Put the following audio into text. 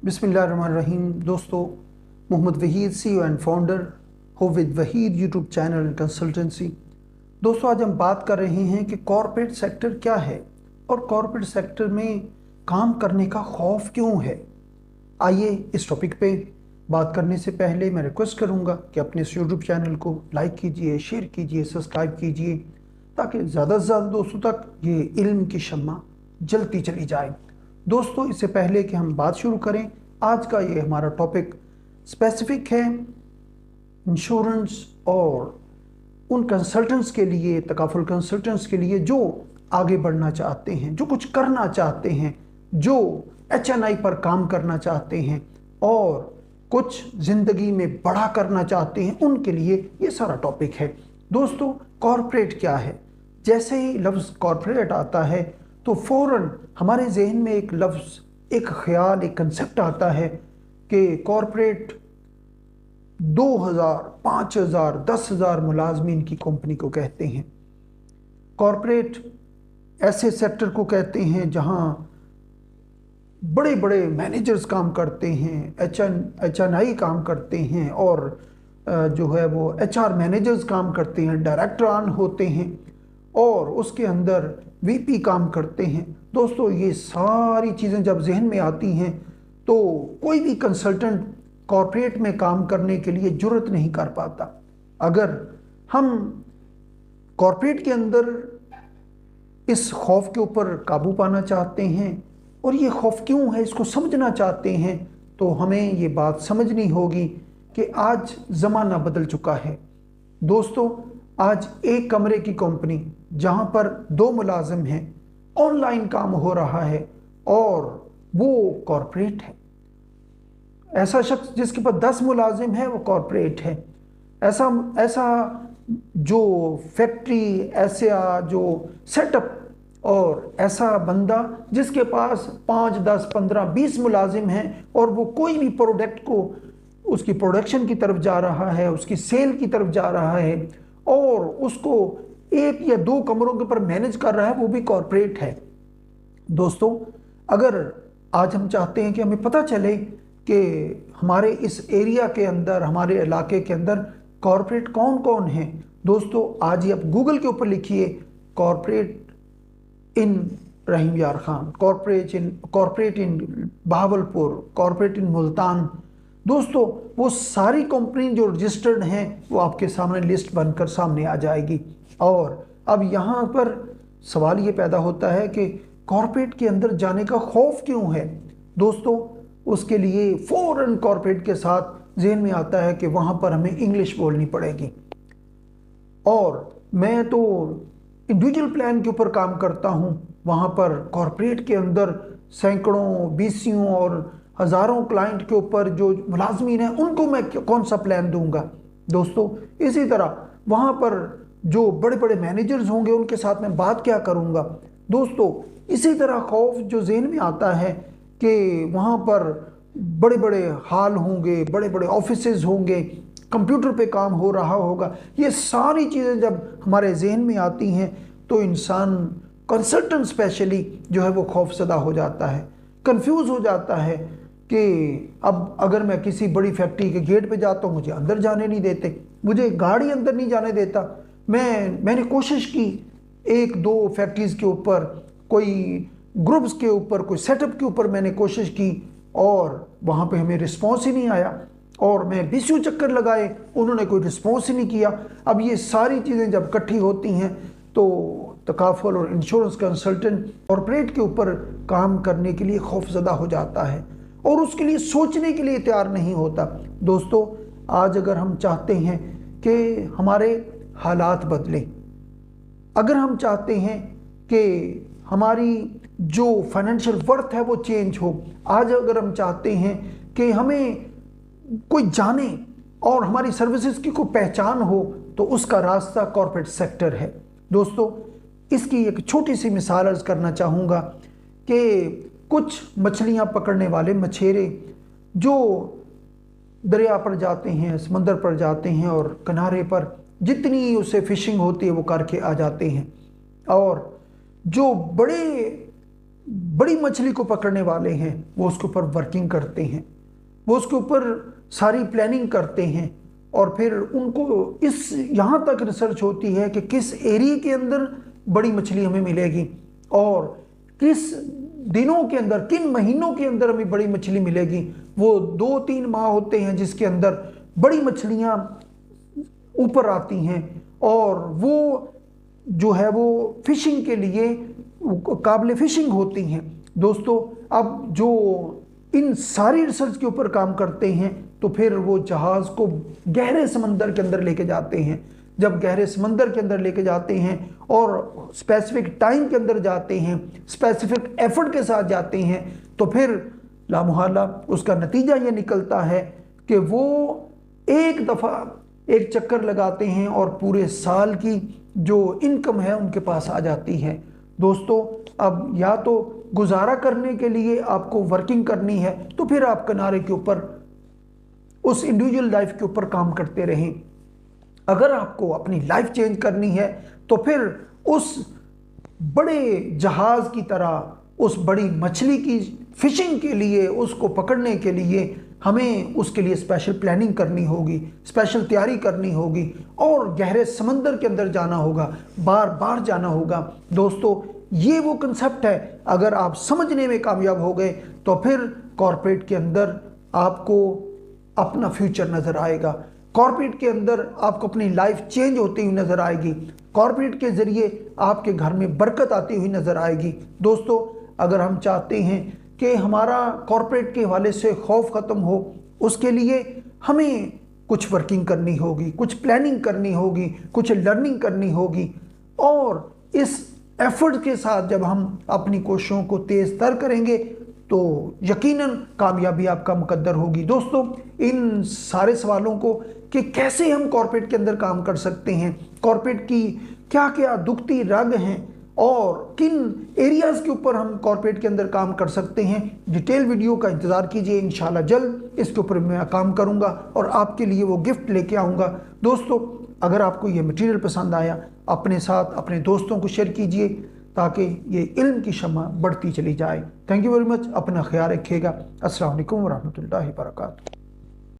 बिस्मिल्लाहिर्रहमानिर्रहीम। दोस्तों, Mohammad Waheed CEO and founder हो with Waheed YouTube channel and consultancy. दोस्तों, आज हम बात कर रहे हैं कि कॉरपोरेट सेक्टर क्या है और कॉरपोरेट सेक्टर में काम करने का खौफ क्यों है। आइए इस टॉपिक पे बात करने से पहले मैं रिक्वेस्ट करूंगा कि अपने इस यूट्यूब चैनल को लाइक कीजिए, शेयर कीजिए, सब्सक्राइब कीजिए, ताकि ज़्यादा से ज़्यादा दोस्तों तक ये इल्म की शम्मा जलती चली जाए। दोस्तों, इससे पहले कि हम बात शुरू करें, आज का ये हमारा टॉपिक स्पेसिफिक है इंश्योरेंस और उन कंसल्टेंट्स के लिए, तकाफुल कंसल्टेंट्स के लिए जो आगे बढ़ना चाहते हैं, जो कुछ करना चाहते हैं, जो HNI पर काम करना चाहते हैं और कुछ ज़िंदगी में बड़ा करना चाहते हैं, उनके लिए ये सारा टॉपिक है। दोस्तों, कॉरपोरेट क्या है? जैसे ही लफ्ज़ कॉरपोरेट आता है तो फ़ौरन हमारे जहन में एक लफ्ज़, एक ख्याल, एक कंसेप्ट आता है कि कॉरपोरेट 2000, 5000, 10,000 मुलाजमीन की कंपनी को कहते हैं। कॉरपोरेट ऐसे सेक्टर को कहते हैं जहां बड़े बड़े मैनेजर्स काम करते हैं, HNI काम करते हैं और जो है वो HR मैनेजर्स काम करते हैं, डायरेक्टरान होते हैं और उसके अंदर VP काम करते हैं। दोस्तों, ये सारी चीज़ें जब जहन में आती हैं तो कोई भी कंसल्टेंट कॉरपोरेट में काम करने के लिए जुर्रत नहीं कर पाता। अगर हम कॉरपोरेट के अंदर इस खौफ के ऊपर काबू पाना चाहते हैं और ये खौफ क्यों है इसको समझना चाहते हैं, तो हमें ये बात समझनी होगी कि आज ज़माना बदल चुका है। दोस्तों, आज एक कमरे की कंपनी जहां पर 2 मुलाजिम हैं, ऑनलाइन काम हो रहा है और वो कॉरपोरेट है। ऐसा शख्स जिसके पास 10 मुलाजिम है वो कॉरपोरेट है। ऐसा जो फैक्ट्री, ऐसा जो सेटअप और ऐसा बंदा जिसके पास 5, 10, 15, 20 मुलाजिम हैं और वो कोई भी प्रोडक्ट को उसकी प्रोडक्शन की तरफ जा रहा है, उसकी सेल की तरफ जा रहा है और उसको 1 या 2 कमरों के ऊपर मैनेज कर रहा है, वो भी कॉरपोरेट है। दोस्तों, अगर आज हम चाहते हैं कि हमें पता चले कि हमारे इस एरिया के अंदर, हमारे इलाके के अंदर कॉरपोरेट कौन कौन है, दोस्तों आज ही आप गूगल के ऊपर लिखिए कॉरपोरेट इन रहीम यार खान, कॉरपोरेट इन बहावलपुर, कॉरपोरेट इन मुल्तान। दोस्तों, वो सारी कंपनी जो रजिस्टर्ड हैं वो आपके सामने लिस्ट बनकर सामने आ जाएगी। और अब यहाँ पर सवाल ये पैदा होता है कि कॉरपोरेट के अंदर जाने का खौफ क्यों है। दोस्तों, उसके लिए फ़ौरन कॉरपोरेट के साथ जहन में आता है कि वहाँ पर हमें इंग्लिश बोलनी पड़ेगी। और मैं तो इंडिविजुअल प्लान के ऊपर काम करता हूँ, वहाँ पर कॉरपोरेट के अंदर सैकड़ों, बीसियों और हज़ारों क्लाइंट के ऊपर जो मुलाजमीन हैं उनको मैं कौन सा प्लान दूंगा। दोस्तों, इसी तरह वहाँ पर जो बड़े बड़े मैनेजर्स होंगे उनके साथ मैं बात क्या करूँगा। दोस्तों, इसी तरह खौफ जो जहन में आता है कि वहाँ पर बड़े बड़े हॉल होंगे, बड़े बड़े ऑफिसेज होंगे, कंप्यूटर पे काम हो रहा होगा, ये सारी चीज़ें जब हमारे जहन में आती हैं तो इंसान, कंसल्टेंट स्पेशली जो है वो खौफजदा हो जाता है, कंफ्यूज हो जाता है कि अब अगर मैं किसी बड़ी फैक्ट्री के गेट पे जाता हूँ मुझे अंदर जाने नहीं देते, मुझे गाड़ी अंदर नहीं जाने देता। मैंने कोशिश की 1-2 फैक्ट्रीज़ के ऊपर, कोई ग्रुप्स के ऊपर, कोई सेटअप के ऊपर मैंने कोशिश की और वहाँ पे हमें रिस्पॉन्स ही नहीं आया और मैं 20 चक्कर लगाए, उन्होंने कोई रिस्पॉन्स ही नहीं किया। अब ये सारी चीज़ें जब इकट्ठी होती हैं तो तकाफुल और इंश्योरेंस कंसल्टेंट कॉरपोरेट के ऊपर काम करने के लिए खौफजदा हो जाता है और उसके लिए सोचने के लिए तैयार नहीं होता। दोस्तों, आज अगर हम चाहते हैं कि हमारे हालात बदलें, अगर हम चाहते हैं कि हमारी जो फाइनेंशियल वर्थ है वो चेंज हो, आज अगर हम चाहते हैं कि हमें कोई जाने और हमारी सर्विसेज की कोई पहचान हो, तो उसका रास्ता कॉरपोरेट सेक्टर है। दोस्तों, इसकी एक छोटी सी मिसाल अर्ज करना चाहूँगा कि कुछ मछलियाँ पकड़ने वाले मछेरे जो दरिया पर जाते हैं, समंदर पर जाते हैं और किनारे पर जितनी उसे फिशिंग होती है वो करके आ जाते हैं। और जो बड़े बड़ी मछली को पकड़ने वाले हैं वो उसके ऊपर वर्किंग करते हैं, वो उसके ऊपर सारी प्लानिंग करते हैं और फिर उनको इस यहाँ तक रिसर्च होती है कि किस एरिया के अंदर बड़ी मछली हमें मिलेगी और किस दिनों के अंदर, किन महीनों के अंदर हमें बड़ी मछली मिलेगी। वो 2-3 माह होते हैं जिसके अंदर बड़ी मछलियाँ ऊपर आती हैं और वो जो है वो फिशिंग के लिए काबिल फिशिंग होती हैं। दोस्तों, अब जो इन सारी रिसर्च के ऊपर काम करते हैं तो फिर वो जहाज़ को गहरे समंदर के अंदर लेके जाते हैं। जब गहरे समंदर के अंदर लेके जाते हैं और स्पेसिफिक टाइम के अंदर जाते हैं, स्पेसिफिक एफर्ट के साथ जाते हैं, तो फिर लामुहाला उसका नतीजा ये निकलता है कि वो एक दफ़ा एक चक्कर लगाते हैं और पूरे साल की जो इनकम है उनके पास आ जाती है। दोस्तों, अब या तो गुजारा करने के लिए आपको वर्किंग करनी है तो फिर आप किनारे के ऊपर उस इंडिविजुअल लाइफ के ऊपर काम करते रहें। अगर आपको अपनी लाइफ चेंज करनी है तो फिर उस बड़े जहाज़ की तरह उस बड़ी मछली की फिशिंग के लिए, उसको पकड़ने के लिए हमें उसके लिए स्पेशल प्लानिंग करनी होगी, स्पेशल तैयारी करनी होगी और गहरे समंदर के अंदर जाना होगा, बार बार जाना होगा। दोस्तों, ये वो कंसेप्ट है, अगर आप समझने में कामयाब हो गए तो फिर कॉर्पोरेट के अंदर आपको अपना फ्यूचर नज़र आएगा। कॉर्पोरेट के अंदर आपको अपनी लाइफ चेंज होती हुई नज़र आएगी। कॉर्पोरेट के ज़रिए आपके घर में बरकत आती हुई नज़र आएगी। दोस्तों, अगर हम चाहते हैं कि हमारा कॉर्पोरेट के हवाले से खौफ ख़त्म हो, उसके लिए हमें कुछ वर्किंग करनी होगी, कुछ प्लानिंग करनी होगी, कुछ लर्निंग करनी होगी और इस एफर्ट के साथ जब हम अपनी कोशिशों को तेज़ तर करेंगे तो यकीनन कामयाबी आपका मुकद्दर होगी। दोस्तों, इन सारे सवालों को कि कैसे हम कॉर्पोरेट के अंदर काम कर सकते हैं, कॉर्पोरेट की क्या क्या दुखती रग हैं और किन एरियाज़ के ऊपर हम कॉर्पोरेट के अंदर काम कर सकते हैं, डिटेल वीडियो का इंतज़ार कीजिए। इंशाल्लाह जल्द इसके ऊपर मैं काम करूंगा और आपके लिए वो गिफ्ट लेके आऊँगा। दोस्तों, अगर आपको ये मटेरियल पसंद आया, अपने साथ अपने दोस्तों को शेयर कीजिए ताकि ये इल्म की शम्मा बढ़ती चली जाए। Thank you very much. अपना ख्याल रखिएगा। अस्सलाम वालेकुम व रहमतुल्लाहि व बरकातहू।